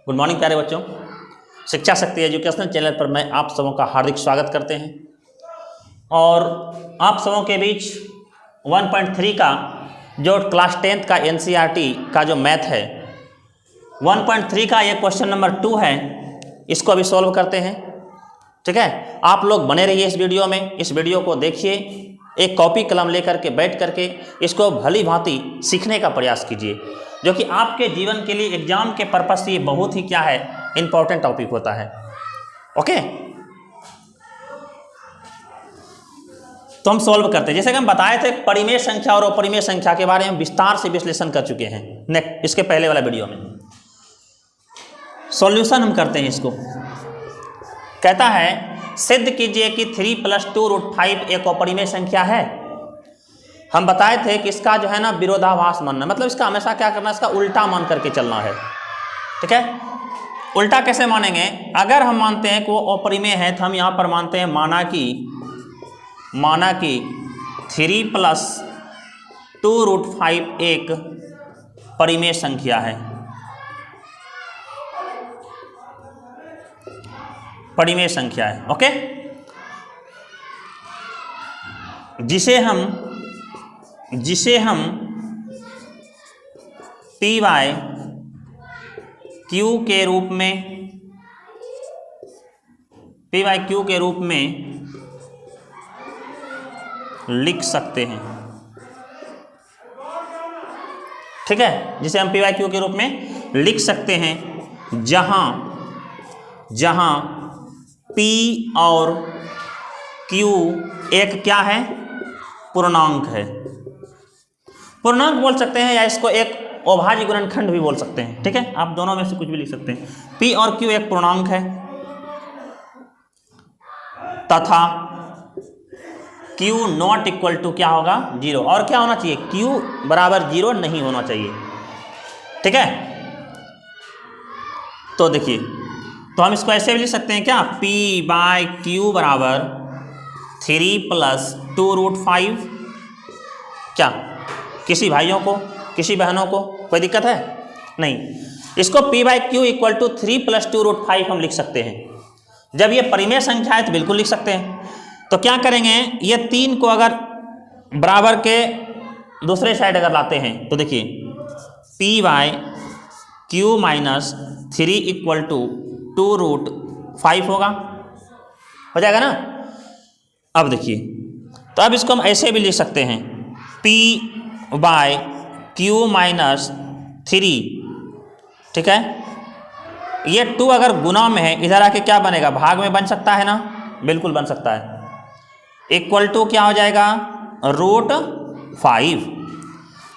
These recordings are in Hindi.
गुड मॉर्निंग प्यारे बच्चों। शिक्षा शक्ति एजुकेशनल चैनल पर मैं आप सबों का हार्दिक स्वागत करते हैं और आप सबों के बीच 1.3 का जो क्लास 10th का NCERT का जो मैथ है 1.3 का ये क्वेश्चन नंबर 2 है, इसको अभी सॉल्व करते हैं। ठीक है, आप लोग बने रहिए इस वीडियो में, इस वीडियो को देखिए, एक कॉपी कलम लेकर के बैठ करके इसको भली भांति सीखने का प्रयास कीजिए, जो कि आपके जीवन के लिए एग्जाम के पर्पस से बहुत ही क्या है इंपॉर्टेंट टॉपिक होता है। ओके, तो हम सॉल्व करते हैं। जैसे कि हम बताए थे परिमेय संख्या और अपरिमेय संख्या के बारे में विस्तार से विश्लेषण कर चुके हैं नेक्स्ट इसके पहले वाला वीडियो में। सॉल्यूशन हम करते हैं इसको। कहता है सिद्ध कीजिए कि 3 + 2√5 एक अपरिमेय संख्या है। हम बताए थे कि इसका जो है ना विरोधाभास मानना, मतलब इसका हमेशा क्या करना है, इसका उल्टा मान करके चलना है। ठीक है, उल्टा कैसे मानेंगे? अगर हम मानते हैं कि वो अपरिमेय है तो हम यहाँ पर मानते हैं माना कि 3 + 2√5 एक परिमेय संख्या है। परिमेय संख्या है। ओके, जिसे हम P/Q के रूप में लिख सकते हैं। ठीक है, जिसे हम P/Q के रूप में लिख सकते हैं, जहां P और Q एक क्या है, पूर्णांक है। पूर्णांक बोल सकते हैं या इसको एक अभाज्य गुणनखंड भी बोल सकते हैं। ठीक है, आप दोनों में से कुछ भी लिख सकते हैं। P और Q एक पूर्णांक है तथा Q ≠ क्या होगा, 0। और क्या होना चाहिए, Q = 0 नहीं होना चाहिए। ठीक है, तो देखिए, तो हम इसको ऐसे भी लिख सकते हैं क्या, P/Q = 3 + 2√5। क्या किसी भाइयों को, किसी बहनों को कोई दिक्कत है? नहीं। इसको P/Q = 3 + 2√5 हम लिख सकते हैं। जब ये परिमेय संख्या है तो बिल्कुल लिख सकते हैं। तो क्या करेंगे, ये 3 को अगर बराबर के दूसरे साइड अगर लाते हैं तो देखिए P/Q - 3 = 2√5 होगा, हो जाएगा ना। अब देखिए, तो अब इसको हम ऐसे भी लिख सकते हैं P/Q - 3। ठीक है, ये 2 अगर गुना में है, इधर आके क्या बनेगा, भाग में बन सकता है ना, बिल्कुल बन सकता है। इक्वल टू क्या हो जाएगा, √5।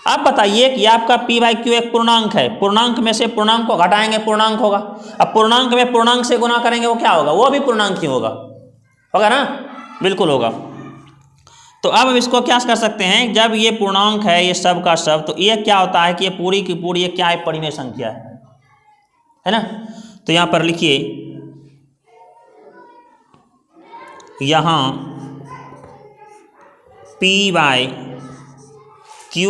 अब बताइए कि आपका P/Q एक पूर्णांक है, पूर्णांक में से पूर्णांक को घटाएंगे पूर्णांक होगा। अब पूर्णांक में पूर्णांक से गुना करेंगे वो क्या होगा, वो भी पूर्णांक ही होगा ना, बिल्कुल होगा। तो अब हम इसको क्या कर सकते हैं, जब ये पूर्णांक है ये सब का सब, तो ये क्या होता है कि ये पूरी की पूरी ये क्या है, परिमेय संख्या है ना। तो यहाँ पर लिखिए, यहाँ P/Q -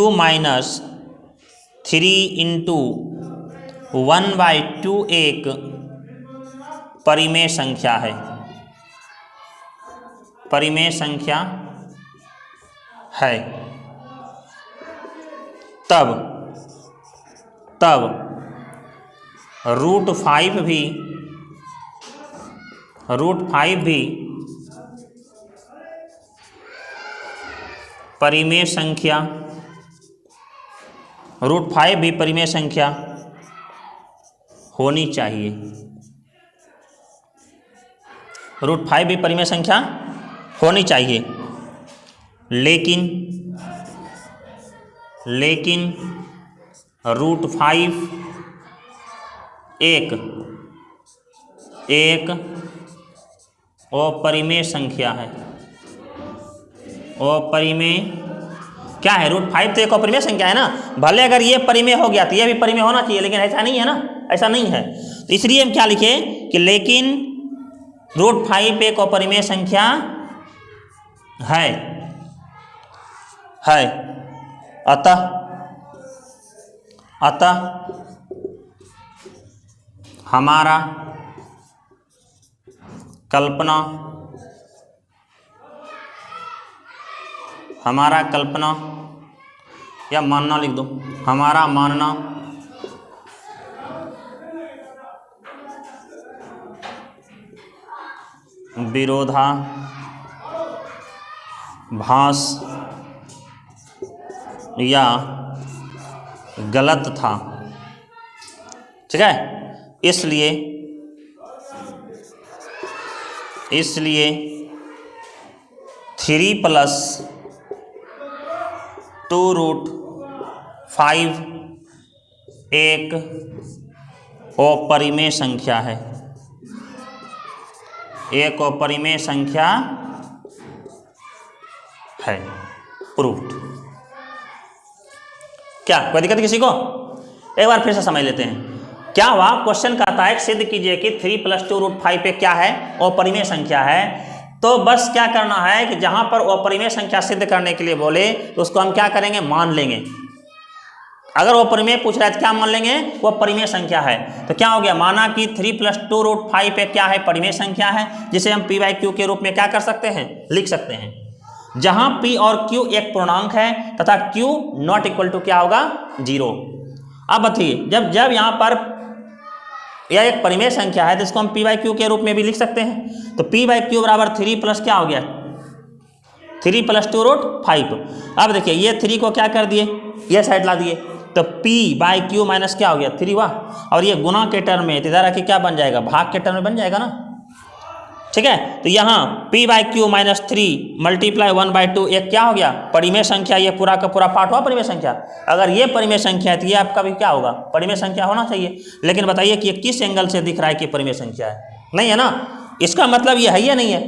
3 × 1/2 एक परिमेय संख्या है। परिमेय संख्या है। तब √5 भी परिमेय संख्या, √5 भी परिमेय संख्या होनी चाहिए। √5 भी परिमेय संख्या होनी चाहिए, लेकिन √5 एक अपरिमेय संख्या है। अपरिमेय क्या है, √5 तो एक अपरिमेय संख्या है ना। भले अगर ये परिमेय हो गया तो ये भी परिमेय होना चाहिए, लेकिन ऐसा नहीं है ना, ऐसा नहीं है। तो इसलिए हम क्या लिखे कि लेकिन √5 एक अपरिमेय संख्या है। अतः हमारा कल्पना, हमारा कल्पना या मानना लिख दो, हमारा मानना विरोधाभास या गलत था। ठीक है, इसलिए 3+2√5 एक अपरिमेय संख्या है, एक अपरिमेय संख्या है। प्रूव्ड। क्या कोई दिक्कत किसी को? एक बार फिर से समझ लेते हैं। क्या हुआ, क्वेश्चन कहता है सिद्ध कीजिए कि 3+2√5 पे क्या है, अपरिमेय संख्या है। तो बस क्या करना है कि जहां पर अपरिमेय संख्या सिद्ध करने के लिए बोले तो उसको हम क्या करेंगे, मान लेंगे। अगर वो परिमेय पूछ रहा है तो क्या मान लेंगे, वो परिमेय संख्या है। तो क्या हो गया, माना कि 3+2√5 पे क्या है, परिमेय संख्या है, जिसे हम p/q के रूप में क्या कर सकते हैं, लिख सकते हैं। जहां p और q एक पूर्णांक है तथा q नॉट इक्वल टू क्या होगा, 0। अब बताइए, जब यहां पर यह एक परिमेय संख्या है तो इसको हम p/q के रूप में भी लिख सकते हैं। तो p/q बराबर 3 प्लस क्या हो गया, 3+2√5। अब देखिए ये 3 को क्या कर दिए, ये साइड ला दिए, तो p/q माइनस क्या हो गया, 3 हुआ। और ये गुना के टर्म में इधर आके क्या बन जाएगा, भाग के टर्म में बन जाएगा ना। ठीक है, तो यहाँ p/q माइनस 3 मल्टीप्लाई 1/2 एक क्या हो गया, परिमेय संख्या। ये पूरा का पूरा पार्ट हुआ परिमेय संख्या। अगर ये परिमेय संख्या है तो ये आपका भी क्या होगा, परिमेय संख्या होना चाहिए। लेकिन बताइए कि ये किस एंगल से दिख रहा है कि परिमेय संख्या है, नहीं है ना। इसका मतलब ये है या नहीं है।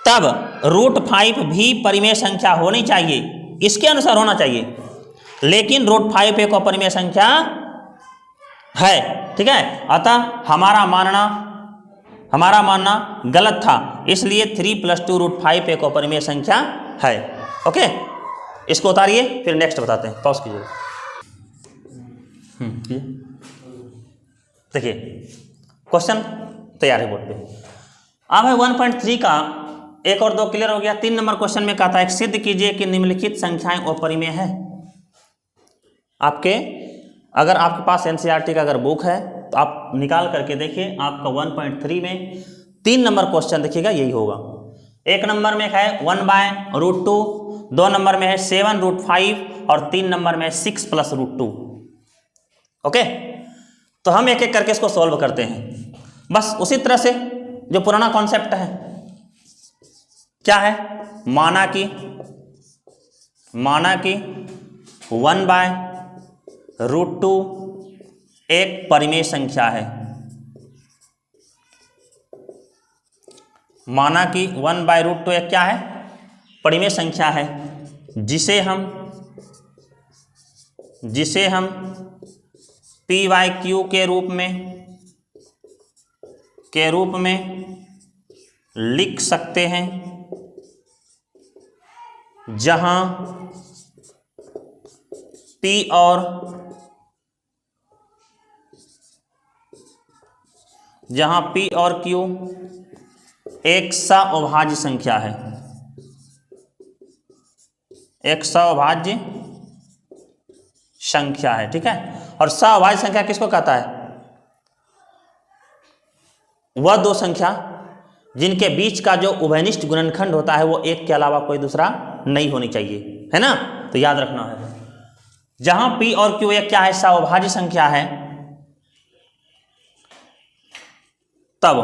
तब √5 भी परिमेय संख्या होनी चाहिए, इसके अनुसार होना चाहिए। लेकिन √5 एक अपरिमेय संख्या है। ठीक है, अतः हमारा मानना गलत था, इसलिए 3+2√5 एक अपरिमेय संख्या है। ओके, इसको उतारिए, फिर नेक्स्ट बताते हैं। पॉज कीजिए। देखिए क्वेश्चन तैयार है बोर्ड पे। अब है 1.3 का एक और 2 क्लियर हो गया। 3 नंबर क्वेश्चन में कहता है सिद्ध कीजिए कि निम्नलिखित संख्याएं अपरिमेय है। अगर आपके पास एनसीईआरटी का अगर बुक है तो आप निकाल करके देखिए, आपका 1.3 में 3 नंबर क्वेश्चन देखिएगा यही होगा। 1 नंबर में है 1/√2, 2 नंबर में है 7√5 और 3 नंबर में 6+√2। ओके, तो हम एक एक करके इसको सॉल्व करते हैं, बस उसी तरह से जो पुराना कॉन्सेप्ट है। क्या है, माना कि 1/√2 एक परिमेय संख्या है। माना कि 1/√2 एक क्या है, परिमेय संख्या है, जिसे हम p/q के रूप में लिख सकते हैं, जहां p और q एक सअभाज्य संख्या है। एक सअभाज्य संख्या है। ठीक है, और सअभाज्य संख्या किसको कहता है, वह दो संख्या जिनके बीच का जो उभयनिष्ठ गुणनखंड होता है वो एक के अलावा कोई दूसरा नहीं होनी चाहिए, है ना। तो याद रखना है, जहां p और q एक क्या है, सअभाज्य संख्या है, तब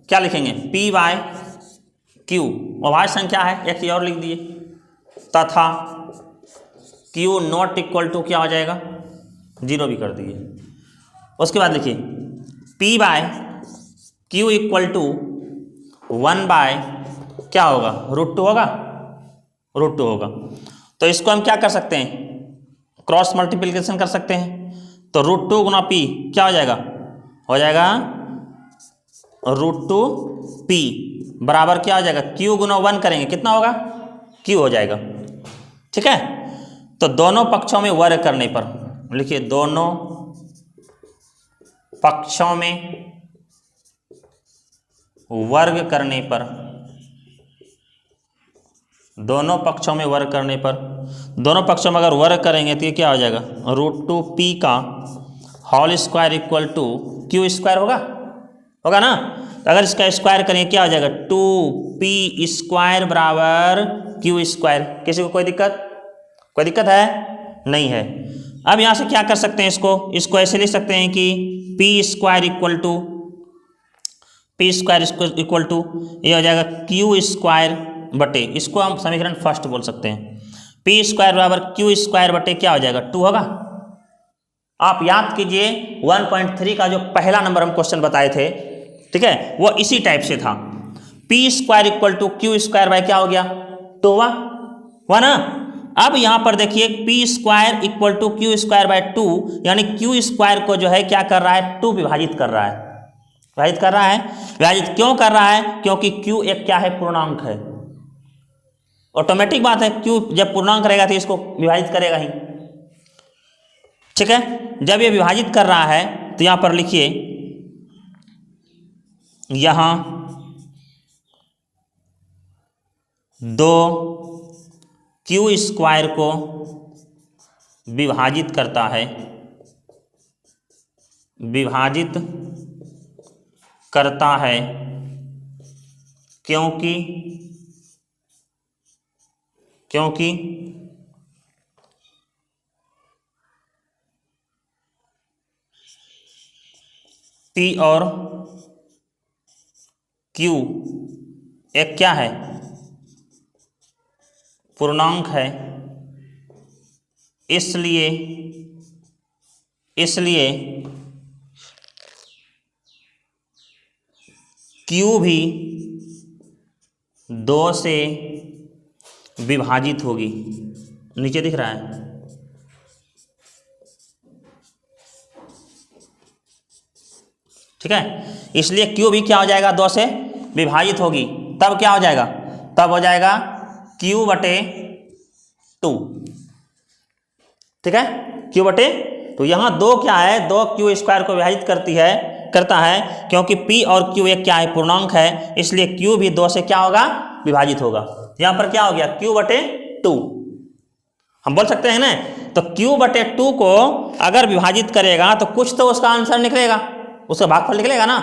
क्या लिखेंगे, p/q अभाज्य संख्या है, एक और लिख दिए, तथा q नॉट इक्वल टू क्या हो जाएगा, 0 भी कर दिए। उसके बाद लिखिए p/q इक्वल टू 1/ क्या होगा, √2 होगा, √2 होगा। तो इसको हम क्या कर सकते हैं, क्रॉस मल्टीप्लिकेशन कर सकते हैं। तो √2 गुना p क्या हो जाएगा, √2p बराबर क्या हो जाएगा, q गुना 1 करेंगे कितना होगा, q हो जाएगा। ठीक है, तो दोनों पक्षों में वर्ग करने पर लिखिए, दोनों पक्षों में वर्ग करने पर, दोनों पक्षों में वर्ग करने पर, दोनों पक्षों में अगर वर्ग करेंगे तो ये क्या हो जाएगा, √2p का whole square equal to q square होगा ना। तो अगर इसका स्क्वायर करेंगे क्या हो जाएगा, 2p स्क्वायर बराबर क्यू स्क्वायर। किसी को कोई दिक्कत है? नहीं है। अब यहाँ से क्या कर सकते हैं, इसको ऐसे लिख सकते हैं कि p स्क्वायर इक्वल टू ये हो जाएगा क्यू स्क्वायर बटे, इसको हम समीकरण फर्स्ट बोल सकते हैं, p स्क्वायर बराबर क्यू स्क्वायर बटे क्या हो जाएगा, 2 होगा। आप याद कीजिए 1.3 का जो पहला नंबर हम क्वेश्चन बताए थे, ठीक है, वो इसी टाइप से था। p square equal to q square by क्या हो गया, 2 हुआ ना। अब यहां पर देखिए p square equal to q square by 2, यानी क्यू स्क्वायर को जो है क्या कर रहा है, 2 विभाजित कर रहा है। विभाजित क्यों कर रहा है, क्योंकि q एक क्या है, पूर्णांक है। ऑटोमेटिक बात है, q जब पूर्णांक रहेगा तो इसको विभाजित करेगा ही, ठीक है। जब ये विभाजित कर रहा है तो यहां पर लिखिए, यहां 2 क्यू स्क्वायर को विभाजित करता है, क्योंकि p और q एक क्या है, पूर्णांक है, इसलिए q भी 2 से विभाजित होगी। नीचे दिख रहा है, ठीक है। इसलिए q भी क्या हो जाएगा, 2 से विभाजित होगी। तब क्या हो जाएगा, तब हो जाएगा q बटे 2, ठीक है, q बटे 2। यहाँ 2 क्या है, 2 क्यू स्क्वायर को विभाजित करता है, क्योंकि p और q एक क्या है, पूर्णांक है, इसलिए q भी 2 से क्या होगा, विभाजित होगा। यहाँ पर क्या हो गया, q बटे 2 हम बोल सकते हैं ना। तो q बटे 2 को अगर विभाजित करेगा तो कुछ तो उसका आंसर निकलेगा, उसका भागफल निकलेगा ना।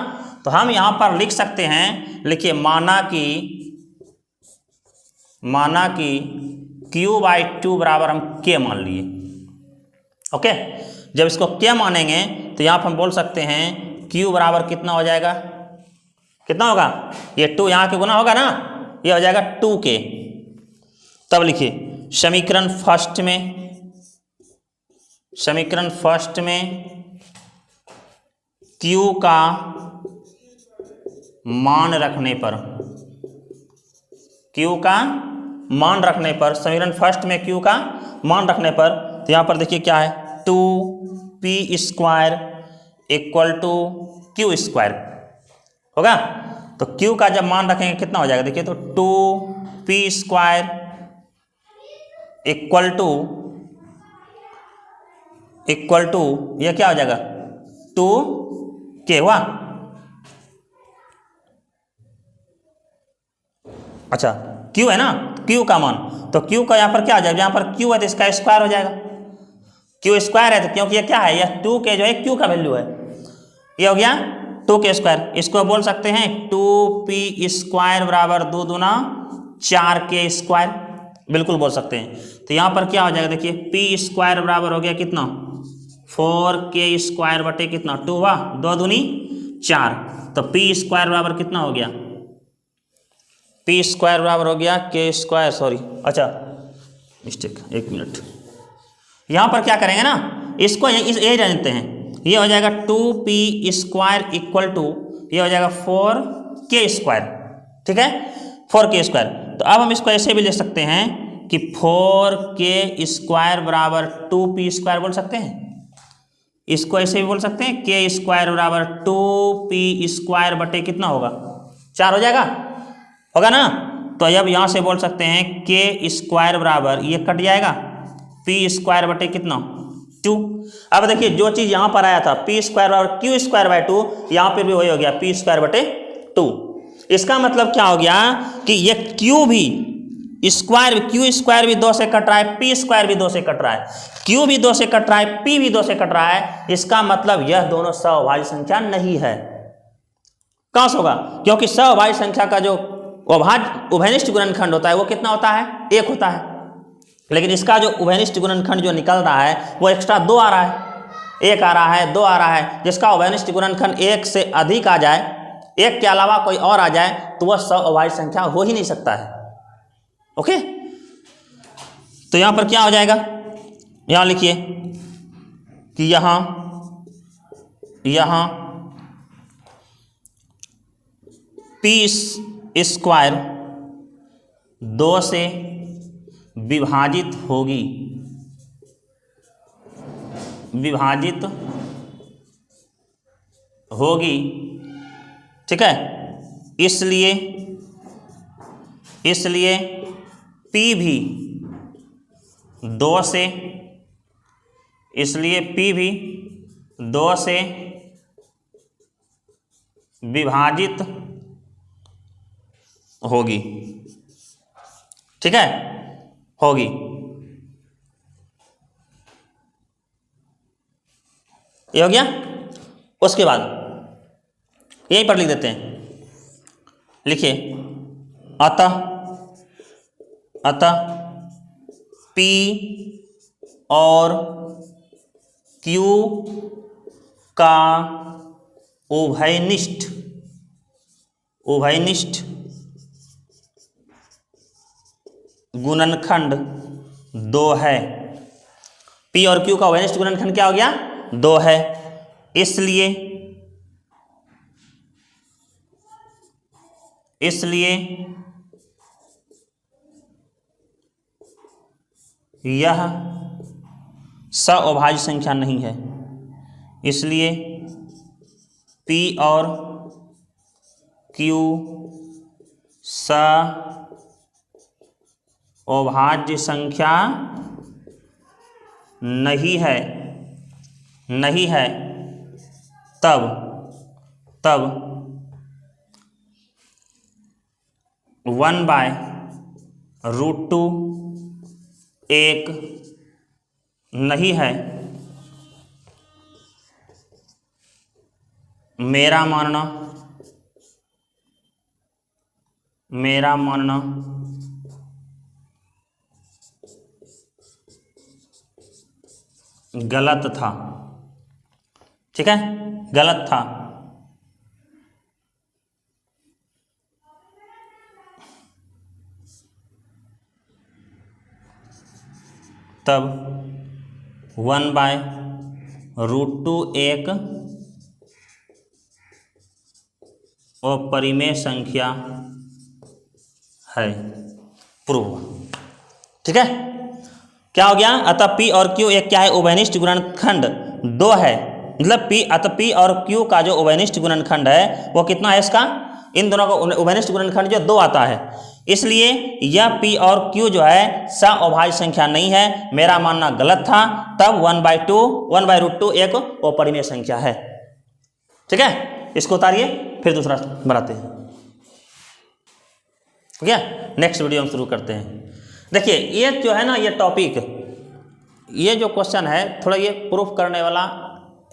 तो हम यहाँ पर लिख सकते हैं, लिखिए, माना कि q/2 बराबर हम k मान लिए, ओके। जब इसको k मानेंगे तो यहाँ पर हम बोल सकते हैं q बराबर कितना हो जाएगा, कितना होगा, ये 2 यहाँ के गुना होगा ना, ये हो जाएगा 2k। तब लिखिए, समीकरण फर्स्ट में q का मान रखने पर, समीकरण फर्स्ट में q का मान रखने पर, तो यहाँ पर देखिए क्या है, 2p square equal to q square होगा। तो q का जब मान रखेंगे कितना हो जाएगा, देखिए, तो 2p स्क्वायर इक्वल टू ये क्या हो जाएगा, 2k हुआ। अच्छा, q है ना, q का मान, तो q का यहाँ पर क्या हो जाएगा, यहाँ पर q है तो इसका स्क्वायर हो जाएगा, q स्क्वायर है तो, क्योंकि ये क्या है, यह 2k जो है q का वैल्यू है, ये हो गया 2k स्क्वायर। इसको बोल सकते हैं 2p स्क्वायर बराबर 2 दूना 4k स्क्वायर, बिल्कुल बोल सकते हैं। तो यहाँ पर क्या हो जाएगा, देखिए, p स्क्वायर बराबर हो गया कितना, 4k स्क्वायर बटे कितना, 2 हुआ, 2 दूनी 4, तो p स्क्वायर बराबर कितना हो गया, p स्क्वायर बराबर हो गया k स्क्वायर, सॉरी, अच्छा मिस्टेक, 1 मिनट। यहाँ पर क्या करेंगे ना, इसको यही जानते हैं, ये हो जाएगा 2p स्क्वायर इक्वल टू, ये हो जाएगा 4k स्क्वायर, ठीक है, 4k स्क्वायर। तो अब हम इसको ऐसे भी ले सकते हैं कि 4k स्क्वायर बराबर 2p स्क्वायर बोल सकते हैं, इसको ऐसे भी बोल सकते हैं, k स्क्वायर बराबर 2p स्क्वायर बटे कितना होगा, 4 हो जाएगा, होगा ना। तो अब यहाँ से बोल सकते हैं k स्क्वायर बराबर, ये कट जाएगा, p स्क्वायर बटे कितना, 2। अब देखिए जो चीज़ यहाँ पर आया था पी स्क्वायर और क्यू स्क्वायर बाय 2, यहाँ पर भी वही हो गया पी स्क्वायर बटे 2। इसका मतलब क्या हो गया कि ये क्यू भी स्क्वायर, क्यू स्क्वायर भी 2 से कट रहा है, पी स्क्वायर भी 2 से कट रहा है, क्यू भी 2 से कट रहा है, पी भी 2 से कट रहा है। इसका मतलब यह दोनों सअभाज्य संख्या नहीं है। कहाँ से होगा? क्योंकि सअभाज्य संख्या का जो उभयनिष्ठ गुणनखंड होता है वो कितना होता है? 1 होता है। लेकिन इसका जो उभयनिष्ठ गुणनखंड जो निकल रहा है वो एक्स्ट्रा 2 आ रहा है, 1 आ रहा है, 2 आ रहा है। जिसका उभयनिष्ठ गुणनखंड 1 से अधिक आ जाए, 1 के अलावा कोई और आ जाए, तो वह सअभाज्य संख्या हो ही नहीं सकता है। ओके, तो यहां पर क्या हो जाएगा? यहां लिखिए कि यहां पी स्क्वायर 2 से विभाजित होगी, ठीक है। इसलिए P भी 2 से, विभाजित होगी, ठीक है, होगी। ये हो गया। उसके बाद यहीं पर लिख देते हैं, लिखिए अतः P और Q का उभयनिष्ठ गुणनखंड 2 है। P और Q का उभयनिष्ठ गुणनखंड क्या हो गया? 2 है। इसलिए यह सअभाज्य संख्या नहीं है। इसलिए P और Q सअभाज्य संख्या नहीं है, तब 1/√2 एक नहीं है। मेरा मानना गलत था, ठीक है, गलत था। तब 1/√2 एक अपरिमेय संख्या है। प्रूव, ठीक है। क्या हो गया? अतः P और Q एक क्या है? उभयनिष्ठ गुणनखंड 2 है। मतलब अतः P और Q का जो उभयनिष्ठ गुणनखंड है वो कितना है? इसका इन दोनों का उभयनिष्ठ गुणनखंड जो 2 आता है। इसलिए यह P और Q जो है सअभाज्य संख्या नहीं है। मेरा मानना गलत था। तब 1/√2 एक अपरिमेय संख्या है, ठीक है। इसको उतारिए, फिर दूसरा बनाते हैं, ठीक है। नेक्स्ट वीडियो हम शुरू करते हैं। देखिए ये जो है ना, ये टॉपिक, ये जो क्वेश्चन है थोड़ा ये प्रूफ करने वाला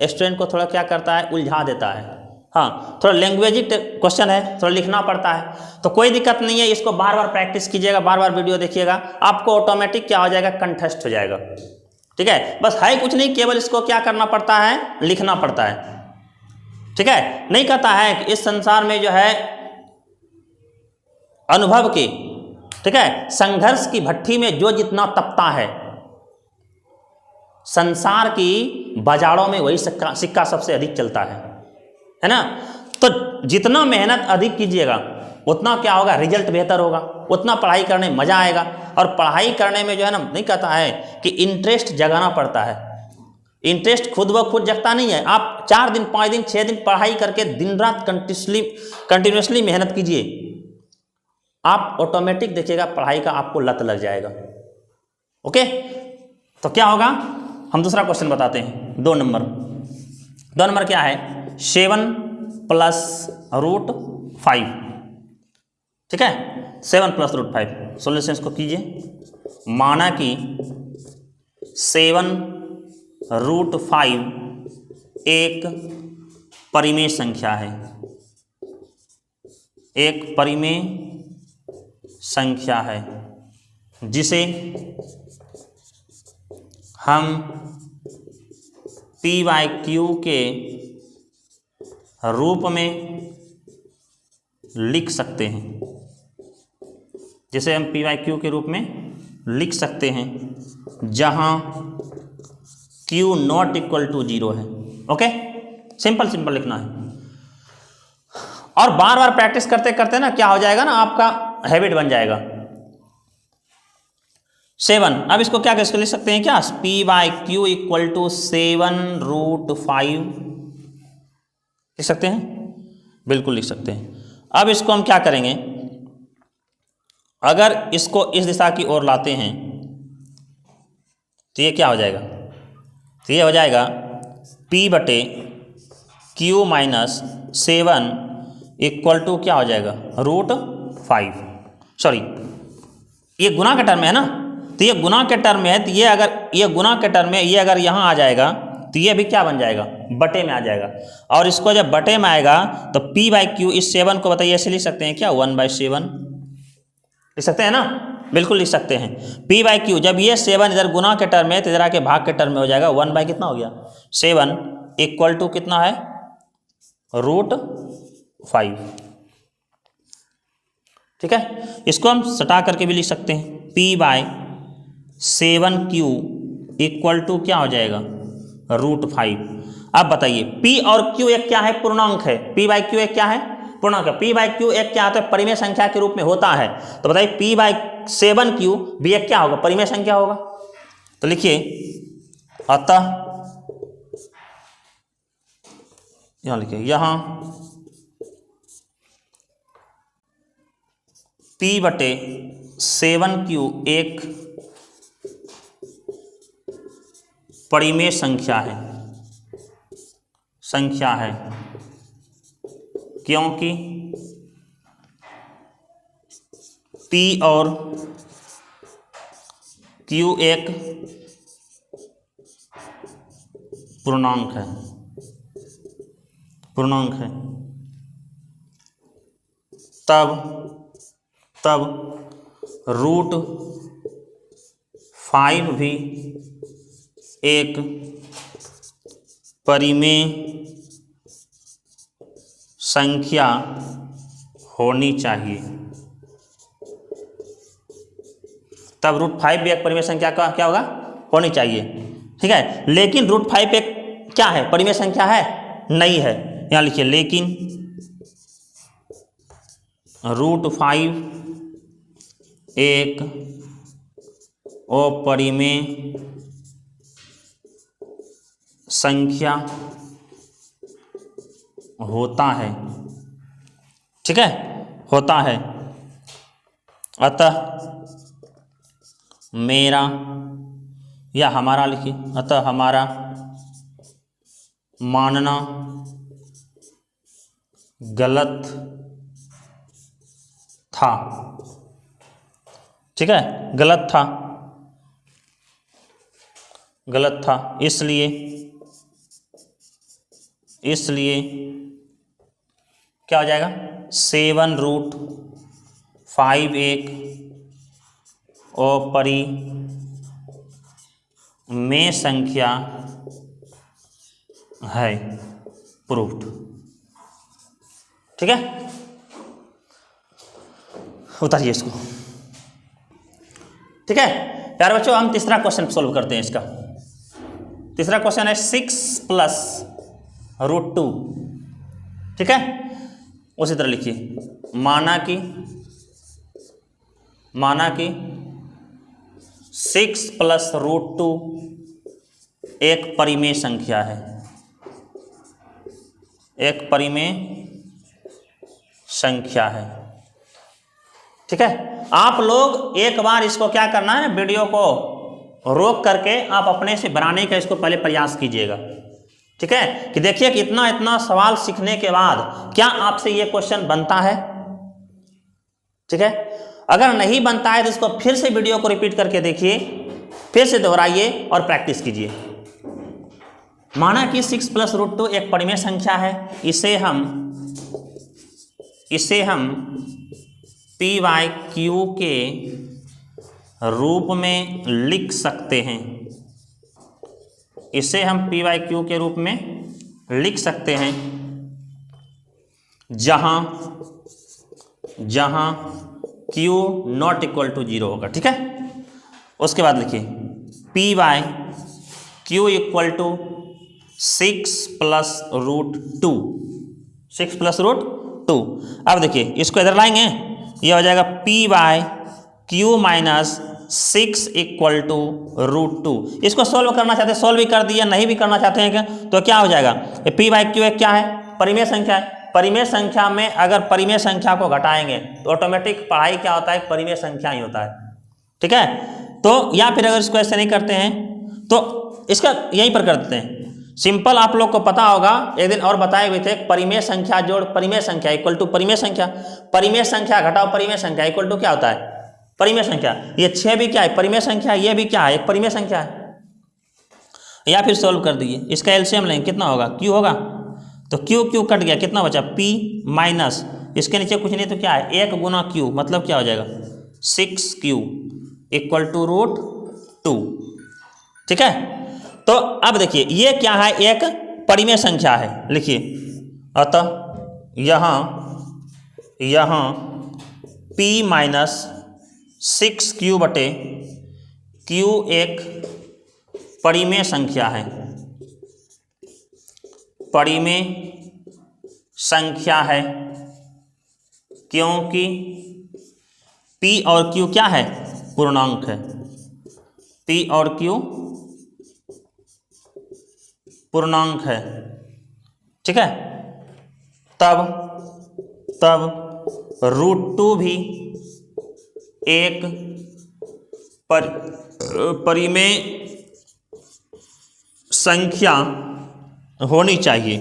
स्टूडेंट को थोड़ा क्या करता है? उलझा देता है। हाँ, थोड़ा लैंग्वेजिक क्वेश्चन है, थोड़ा लिखना पड़ता है, तो कोई दिक्कत नहीं है। इसको बार बार प्रैक्टिस कीजिएगा, बार बार वीडियो देखिएगा, आपको ऑटोमेटिक क्या हो जाएगा? कंठस्थ हो जाएगा, ठीक है। बस है कुछ नहीं, केवल इसको क्या करना पड़ता है? लिखना पड़ता है, ठीक है। नहीं कहता है कि इस संसार में जो है अनुभव की, ठीक है, संघर्ष की भट्ठी में जो जितना तपता है, संसार की बाजारों में वही सिक्का सबसे अधिक चलता है ना। तो जितना मेहनत अधिक कीजिएगा उतना क्या होगा? रिजल्ट बेहतर होगा, उतना पढ़ाई करने में मजा आएगा। और पढ़ाई करने में जो है ना, नहीं कहता है कि इंटरेस्ट जगाना पड़ता है। इंटरेस्ट खुद ब खुद जगता नहीं है। आप 4 दिन 5 दिन 6 दिन पढ़ाई करके दिन रात कंटिन्यूसली मेहनत कीजिए, आप ऑटोमेटिक देखिएगा पढ़ाई का आपको लत लग जाएगा। ओके, तो क्या होगा? हम दूसरा क्वेश्चन बताते हैं, 2 नंबर क्या है, 7 + √5, ठीक है, 7 + √5। सोल्यूशन इसको कीजिए। माना कि 7 √5 एक परिमेय संख्या है, एक परिमेय संख्या है जिसे हम p/q के रूप में लिख सकते हैं, जिसे हम p/q के रूप में लिख सकते हैं, जहां q ≠ 0 है। ओके, सिंपल लिखना है। और बार बार प्रैक्टिस करते करते ना क्या हो जाएगा ना, आपका हैबिट बन जाएगा। 7, अब इसको क्या कैसे लिख सकते हैं, क्या p/q = 7 √5 लिख सकते हैं, बिल्कुल लिख सकते हैं। अब इसको हम क्या करेंगे, अगर इसको इस दिशा की ओर लाते हैं तो ये क्या हो जाएगा, तो ये हो जाएगा p/q - 7 = क्या हो जाएगा, √5। सॉरी, ये गुना के टर्म में है ना, तो ये गुना के टर्म में है, तो ये अगर ये गुना के टर्म में, ये अगर यहाँ आ जाएगा तो ये भी क्या बन जाएगा, बटे में आ जाएगा। और इसको जब बटे में आएगा तो p/q इस 7 को बताइए ऐसे लिख सकते हैं क्या, 1/7 लिख सकते हैं ना, बिल्कुल लिख सकते हैं। p/q जब ये 7 इधर गुना के टर्म में तो इधर आके भाग के टर्म में हो जाएगा, 1 कितना हो गया 7 = कितना है, √5, ठीक है। इसको हम सटा करके भी लिख सकते हैं, p/7q = क्या हो जाएगा, √5। अब बताइए p और q एक क्या है, पूर्णांक है, p/q एक क्या है, पूर्णांक है। p/q एक क्या होता है, परिमेय संख्या के रूप में होता है। तो बताइए p/7q भी एक क्या होगा, परिमेय संख्या होगा। तो लिखिए, अतः यहां लिखिए, यहां p/7q एक परिमेय संख्या है, क्योंकि p और q एक पूर्णांक है, तब √5 भी एक परिमेय संख्या होनी चाहिए। तब √5 भी एक परिमेय संख्या का क्या होगा, होनी चाहिए, ठीक है। लेकिन √5 एक क्या है, परिमेय संख्या है, नहीं है। यहां लिखिए, लेकिन √5 एक अपरिमेय संख्या होता है, ठीक है, होता है। अतः मेरा या हमारा लिखिए, अतः हमारा मानना गलत था, ठीक है, गलत था, इसलिए क्या हो जाएगा, 7 √5 एक अपरिमेय संख्या है, प्रूव्ड, ठीक है। उतारिए इसको, ठीक है प्यारे बच्चों। हम तीसरा क्वेश्चन सोल्व करते हैं। इसका तीसरा क्वेश्चन है 6 + √2, ठीक है। उसी तरह लिखिए, माना कि 6 + √2 एक परिमेय संख्या है, ठीक है। आप लोग एक बार इसको क्या करना है, वीडियो को रोक करके आप अपने से बनाने का इसको पहले प्रयास कीजिएगा। ठीक है, कि देखिए कि इतना इतना सवाल सीखने के बाद क्या आपसे ये क्वेश्चन बनता है। ठीक है, अगर नहीं बनता है तो इसको फिर से वीडियो को रिपीट करके देखिए, फिर से दोहराइए और प्रैक्टिस कीजिए। माना कि 6 + √2 एक परिमेय संख्या है, इसे हम p/q के रूप में लिख सकते हैं। इसे हम p/q के रूप में लिख सकते हैं, जहां q ≠ 0 होगा। ठीक है, उसके बाद लिखिए p/q = 6 + √2। 6 + √2। अब देखिए इसको इधर लाएंगे, ये हो जाएगा p/q - 6 = √2। इसको सॉल्व करना चाहते हैं, सॉल्व भी कर दिया, नहीं भी करना चाहते हैं क्या, तो क्या हो जाएगा, p/q एक क्या है, परिमेय संख्या है। परिमेय संख्या में अगर परिमेय संख्या को घटाएंगे तो ऑटोमेटिक पढ़ाई क्या होता है, परिमेय संख्या ही होता है। ठीक है, तो या फिर अगर इसको ऐसे नहीं करते हैं तो इसका यहीं पर कर देते हैं। सिंपल, आप लोग को पता होगा, एक दिन और बताए हुए थे, परिमेय संख्या जोड़ परिमेय संख्या = परिमेय संख्या। परिमेय संख्या घटाओ परिमेय संख्या = क्या होता है, परिमेय संख्या। ये 6 भी क्या है, परिमेय संख्या, ये भी क्या है, एक परिमेय संख्या है। या फिर सोल्व कर दीजिए, इसका एलसीएम लेंगे, कितना होगा, q होगा, तो q कट गया, कितना बचा, p माइनस इसके नीचे कुछ नहीं तो क्या है, 1 × q, मतलब क्या हो जाएगा, 6q = √2। ठीक है, तो अब देखिए ये क्या है, एक परिमेय संख्या है। लिखिए, अतः यहाँ p - 6q/q एक परिमेय संख्या है। परिमेय संख्या है क्योंकि p और q क्या है, पूर्णांक है। p और q पूर्णांक है। ठीक है, तब √2 भी एक परिमेय संख्या होनी चाहिए।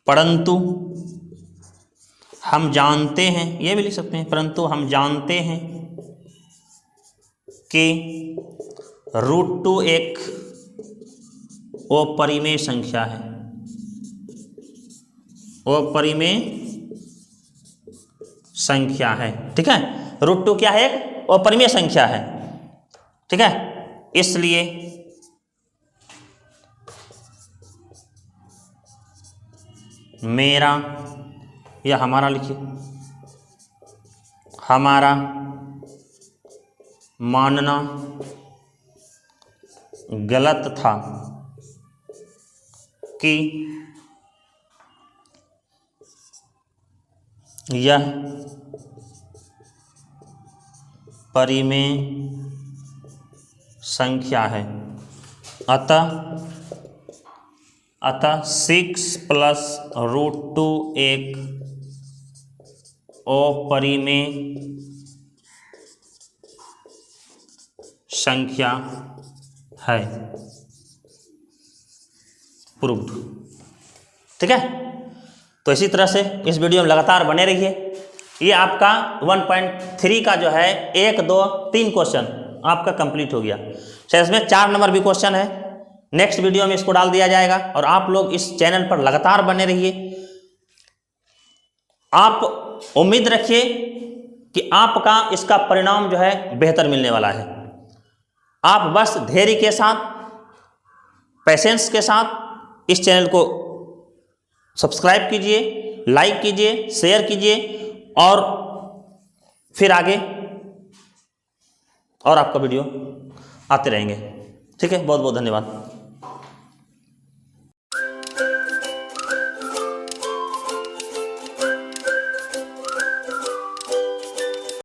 परंतु हम जानते हैं, ये भी लिख सकते हैं, परंतु हम जानते हैं कि √2 एक अपरिमेय संख्या है। अपरिमेय संख्या है। ठीक है, √2 क्या है, एक अपरिमेय संख्या है। ठीक है, इसलिए मेरा या हमारा लिखिए, हमारा मानना गलत था कि यह परिमेय संख्या है। अतः 6 + √2 एक अपरिमेय संख्या है। प्रूव्ड। ठीक है, तो इसी तरह से इस वीडियो में लगातार बने रहिए। ये आपका 1.3 का जो है 1, 2, 3 क्वेश्चन आपका कंप्लीट हो गया। शायद इसमें 4 नंबर भी क्वेश्चन है, नेक्स्ट वीडियो में इसको डाल दिया जाएगा। और आप लोग इस चैनल पर लगातार बने रहिए। आप उम्मीद रखिए कि आपका इसका परिणाम जो है बेहतर मिलने वाला है। आप बस धैर्य के साथ, पेशेंस के साथ इस चैनल को सब्सक्राइब कीजिए, लाइक कीजिए, शेयर कीजिए और फिर आगे और आपका वीडियो आते रहेंगे। ठीक है, बहुत बहुत धन्यवाद।